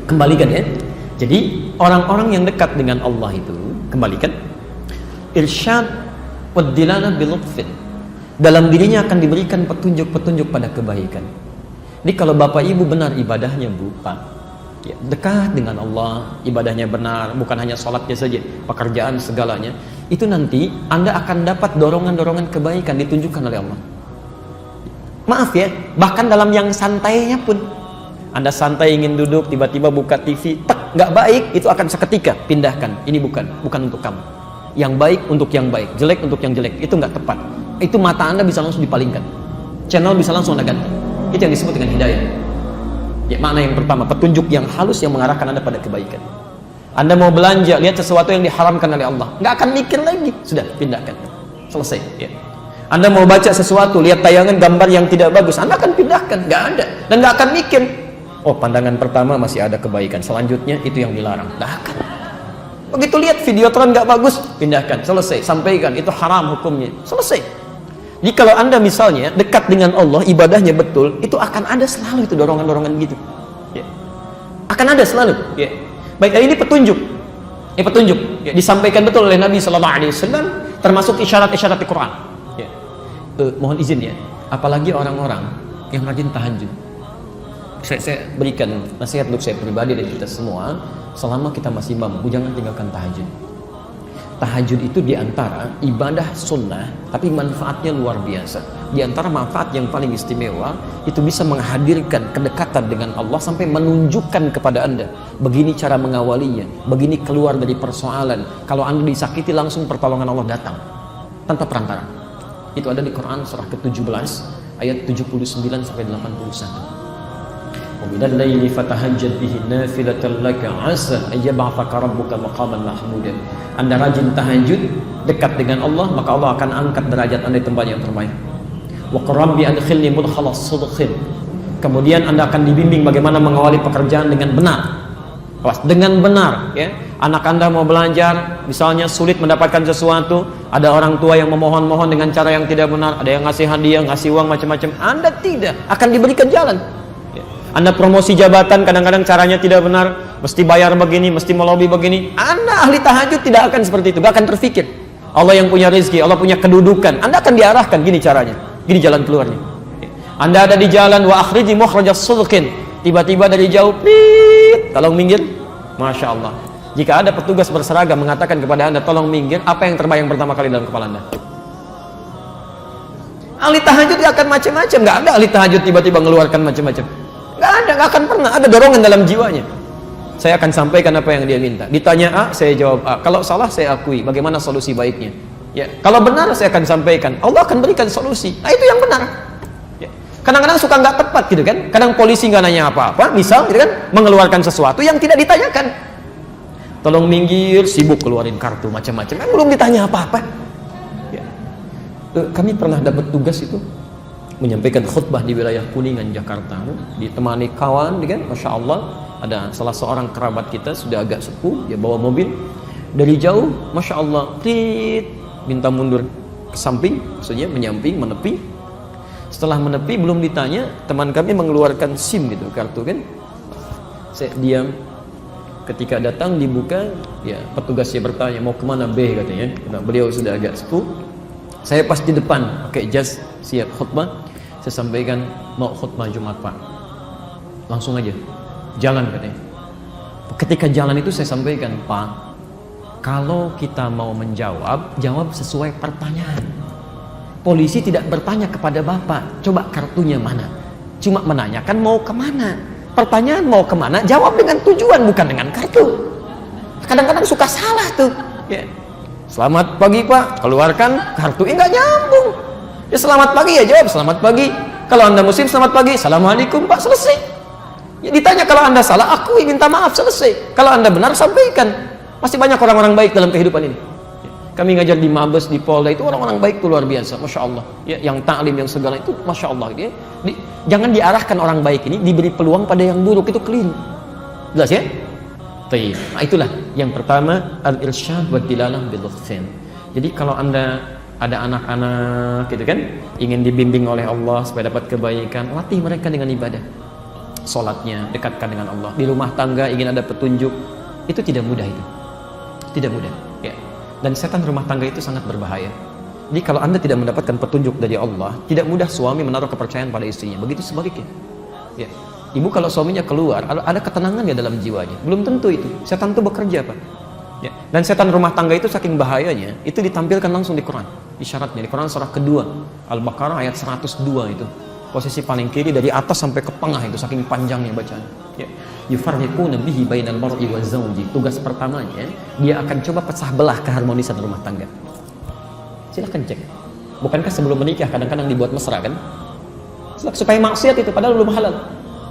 Kembalikan ya. Jadi orang-orang yang dekat dengan Allah itu, kembalikan, irsyad wad dilalah bil lutfin. Dalam dirinya akan diberikan petunjuk-petunjuk pada kebaikan. Jadi kalau Bapak Ibu benar ibadahnya, Bu, Pak, ya, dekat dengan Allah, ibadahnya benar, bukan hanya sholatnya saja, pekerjaan segalanya, itu nanti Anda akan dapat dorongan-dorongan kebaikan ditunjukkan oleh Allah. Maaf ya, bahkan dalam yang santainya pun, Anda santai ingin duduk, tiba-tiba buka TV, tek, nggak baik, itu akan seketika pindahkan. Ini bukan untuk kamu. Yang baik untuk yang baik, jelek untuk yang jelek, itu nggak tepat. Itu mata Anda bisa langsung dipalingkan, channel bisa langsung Anda ganti. Itu yang disebut dengan hidayah. Ya, makna yang pertama, petunjuk yang halus yang mengarahkan Anda pada kebaikan. Anda mau belanja, lihat sesuatu yang diharamkan oleh Allah, nggak akan mikir lagi, sudah pindahkan, selesai. Ya. Anda mau baca sesuatu, lihat tayangan gambar yang tidak bagus, Anda akan pindahkan, nggak ada, dan nggak akan mikir. Oh, pandangan pertama masih ada kebaikan, selanjutnya itu yang dilarang, nggak akan. Begitu lihat video tren nggak bagus, pindahkan, selesai, sampaikan itu haram hukumnya, selesai. Jadi kalau Anda misalnya dekat dengan Allah, ibadahnya betul, itu akan ada selalu itu dorongan-dorongan gitu. Ya. Akan ada selalu. Ya. Baik, ini petunjuk. Ini petunjuk. Ya, disampaikan betul oleh Nabi SAW, termasuk isyarat-isyarat di Quran. Ya. Mohon izin ya, apalagi orang-orang yang rajin tahajud. Saya berikan nasihat untuk saya pribadi dan kita semua, selama kita masih mampu, jangan tinggalkan tahajud. Tahajud itu diantara ibadah sunnah, tapi manfaatnya luar biasa. Diantara manfaat yang paling istimewa, itu bisa menghadirkan kedekatan dengan Allah sampai menunjukkan kepada Anda, begini cara mengawalinya, begini keluar dari persoalan. Kalau Anda disakiti, langsung pertolongan Allah datang, tanpa perantara. Itu ada di Quran surah ke-17, ayat 79 sampai 81. وَمِنَ اللَّيْلِ فَتَهَجَّدْ بِهِ نَافِلَةً لَكَ عَسَىٰ أَن يَبْعَثَكَ رَبُّكَ مَقَامًا مَحْمُودًا. Anda rajin tahajud, dekat dengan Allah, maka Allah akan angkat derajat Anda di tempat yang terbaik. وَقُلْ رَبِّ أَدْخِلْنِي مُدْخَلَ صِدْقٍ. Kemudian Anda akan dibimbing bagaimana mengawali pekerjaan dengan benar. Dengan benar, ya. Anak Anda mau belajar, misalnya sulit mendapatkan sesuatu, ada orang tua yang memohon-mohon dengan cara yang tidak benar, ada yang ngasih hadiah, ngasih uang macam-macam, Anda tidak akan diberikan jalan. Anda promosi jabatan, kadang-kadang caranya tidak benar, mesti bayar begini, mesti melobi begini. Anda ahli tahajud tidak akan seperti itu, gak akan terfikir. Allah yang punya rezeki, Allah punya kedudukan, Anda akan diarahkan, gini caranya, gini jalan keluarnya. Anda ada di jalan, wa akhriji mukhrajas sidqin, tiba-tiba dari jauh, tolong minggir, Masya Allah. Jika ada petugas berseragam mengatakan kepada Anda, tolong minggir, apa yang terbayang pertama kali dalam kepala Anda? Ahli tahajud gak akan macam-macam, gak ada ahli tahajud tiba-tiba mengeluarkan macam-macam. Nggak ada, nggak akan pernah ada dorongan dalam jiwanya. Saya akan sampaikan apa yang dia minta. Ditanya A, saya jawab A. Kalau salah, saya akui. Bagaimana solusi baiknya? Ya, kalau benar, saya akan sampaikan. Allah akan berikan solusi. Nah, itu yang benar. Ya. Kadang-kadang suka nggak tepat gitu kan? Kadang polisi nggak nanya apa-apa, misal gitu kan, mengeluarkan sesuatu yang tidak ditanyakan. Tolong minggir, sibuk keluarin kartu macam-macam. Kan belum ditanya apa-apa. Ya. Kami pernah dapat tugas itu, menyampaikan khutbah di wilayah Kuningan, Jakarta, ditemani kawan, kan, Masya Allah, ada salah seorang kerabat kita, sudah agak sepuh, dia bawa mobil, dari jauh, Masya Allah, minta mundur ke samping, maksudnya menyamping, menepi. Setelah menepi, belum ditanya, teman kami mengeluarkan SIM gitu, kartu kan. Saya diam, ketika datang dibuka, ya petugasnya bertanya, mau kemana B katanya, nah, beliau sudah agak sepuh. Saya pas di depan, pakai jas, siap khutbah. Saya sampaikan, mau khutbah Jumat Pak, langsung aja jalan katanya. Ketika jalan itu saya sampaikan, Pak, kalau kita mau menjawab, jawab sesuai pertanyaan. Polisi tidak bertanya kepada Bapak, coba kartunya mana, cuma menanyakan mau kemana. Pertanyaan mau kemana, jawab dengan tujuan, bukan dengan kartu. Kadang-kadang suka salah tuh ya. Selamat pagi Pak, keluarkan kartu, nggak nyambung. Ya selamat pagi, ya jawab selamat pagi. Kalau Anda muslim, selamat pagi, assalamualaikum Pak, selesai. Ya ditanya kalau Anda salah, akui, minta maaf, selesai. Kalau Anda benar, sampaikan. Masih banyak orang-orang baik dalam kehidupan ini. Kami ngajar di Mabes, di Polda, itu orang-orang baik itu luar biasa, Masya Allah. Ya, yang taklim, yang segala itu, Masya Allah. Ya. Jangan diarahkan orang baik ini, diberi peluang pada yang buruk, itu keliru. Jelas ya? Nah itulah yang pertama, al-irsyad wa dilalah bil lutfin. Jadi kalau Anda ada anak-anak gitu kan, ingin dibimbing oleh Allah supaya dapat kebaikan, latih mereka dengan ibadah. sholatnya, dekatkan dengan Allah. Di rumah tangga ingin ada petunjuk, itu tidak mudah itu. Tidak mudah. Ya. Dan setan rumah tangga itu sangat berbahaya. Jadi kalau Anda tidak mendapatkan petunjuk dari Allah, tidak mudah suami menaruh kepercayaan pada istrinya. Begitu sebaliknya. Ya. Ibu kalau suaminya keluar, ada ketenangan ya dalam jiwanya. Belum tentu itu. Setan itu bekerja, Pak. Ya. Dan setan rumah tangga itu saking bahayanya, itu ditampilkan langsung di Quran. Isyaratnya di Quran surah kedua, Al-Baqarah ayat 102 itu. Posisi paling kiri dari atas sampai ke tengah itu, saking panjangnya bacaan. Ya. Yufarriquna bihi bainal mar'i wa zawji. Tugas pertamanya, dia akan coba pecah belah keharmonisan rumah tangga. Silahkan cek. Bukankah sebelum menikah kadang-kadang dibuat mesra kan? Supaya maksiat itu padahal belum halal.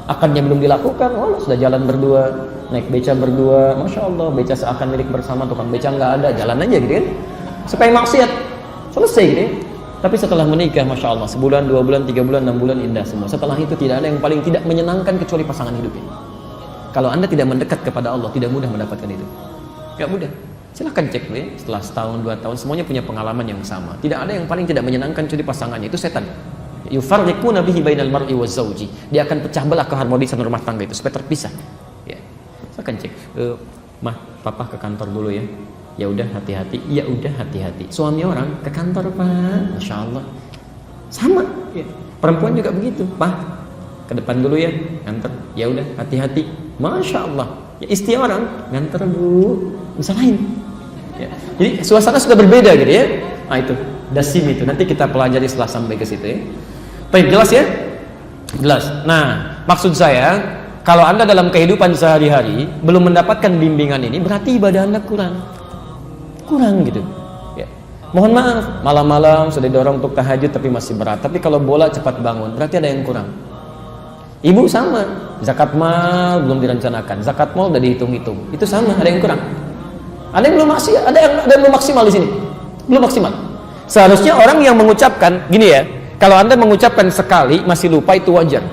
Akadnya belum dilakukan, sudah jalan berdua, naik beca berdua, Masya Allah, beca seakan milik bersama, tukang beca nggak ada, jalan aja gitu kan. Supaya maksiat, selesai gitu ya. Tapi setelah menikah, Masya Allah, sebulan, 2 bulan, 3 bulan, 6 bulan, indah semua. Setelah itu tidak ada yang paling tidak menyenangkan kecuali pasangan hidupnya. Kalau Anda tidak mendekat kepada Allah, tidak mudah mendapatkan itu. Gak mudah. Silahkan cek ya. Setelah setahun, 2 tahun, semuanya punya pengalaman yang sama. Tidak ada yang paling tidak menyenangkan kecuali pasangannya, itu setan. Yufarriquna bihi bainal mar'i wa zawji. Dia akan pecah belah keharmonisan rumah tangga itu supaya terpisah. Ya. Silahkan cek. Mah, papa ke kantor dulu ya. Ya udah hati-hati. Ya udah hati-hati. Suami orang ke kantor, Pak. Masya Allah. Sama. Ya. Perempuan juga begitu. Pak, ke depan dulu ya, nganter. Ya udah hati-hati. Masya Allah. Ya, istri orang nganter, Bu. Bisa lain. Ya. Jadi suasana sudah berbeda gitu ya. Nah itu dasim itu. Nanti kita pelajari setelah sampai ke situ ya. Baik, jelas ya? Jelas. Nah, maksud saya, kalau Anda dalam kehidupan sehari-hari belum mendapatkan bimbingan ini, berarti ibadah Anda kurang. Kurang gitu. Ya. Mohon maaf, malam-malam sudah didorong untuk tahajud tapi masih berat. Tapi kalau bola cepat bangun, berarti ada yang kurang. Ibu sama, zakat mal belum direncanakan, zakat mal udah dihitung-hitung. Itu sama, ada yang kurang. Ada yang belum maksimal, ada yang belum maksimal di sini. Belum maksimal. Seharusnya orang yang mengucapkan gini ya, kalau Anda mengucapkan sekali masih lupa itu wajar.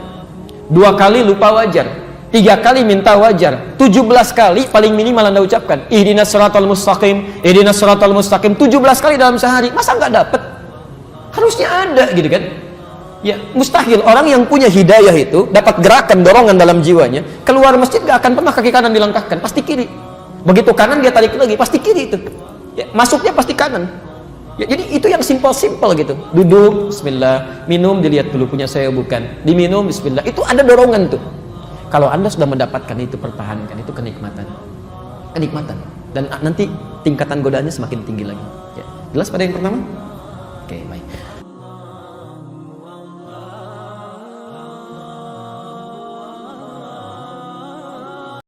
2 kali lupa wajar. 3 kali minta wajar. 17 kali paling minimal Anda ucapkan. Ihdinas siratal mustaqim, ihdinas siratal mustaqim 17 kali dalam sehari. Masa nggak dapat? Harusnya ada gitu kan? Ya, mustahil orang yang punya hidayah itu dapat gerakan dorongan dalam jiwanya, keluar masjid nggak akan pernah kaki kanan dilangkahkan, pasti kiri. Begitu kanan dia tarik lagi, pasti kiri itu. Ya, masuknya pasti kanan. Ya, jadi itu yang simpel-simpel gitu. Duduk, bismillah, minum dilihat dulu punya saya bukan. Diminum, bismillah. Itu ada dorongan tuh. Kalau Anda sudah mendapatkan itu, pertahankan, itu kenikmatan. Kenikmatan. Dan nanti tingkatan godaannya semakin tinggi lagi. Ya. Jelas pada yang pertama? Oke, baik.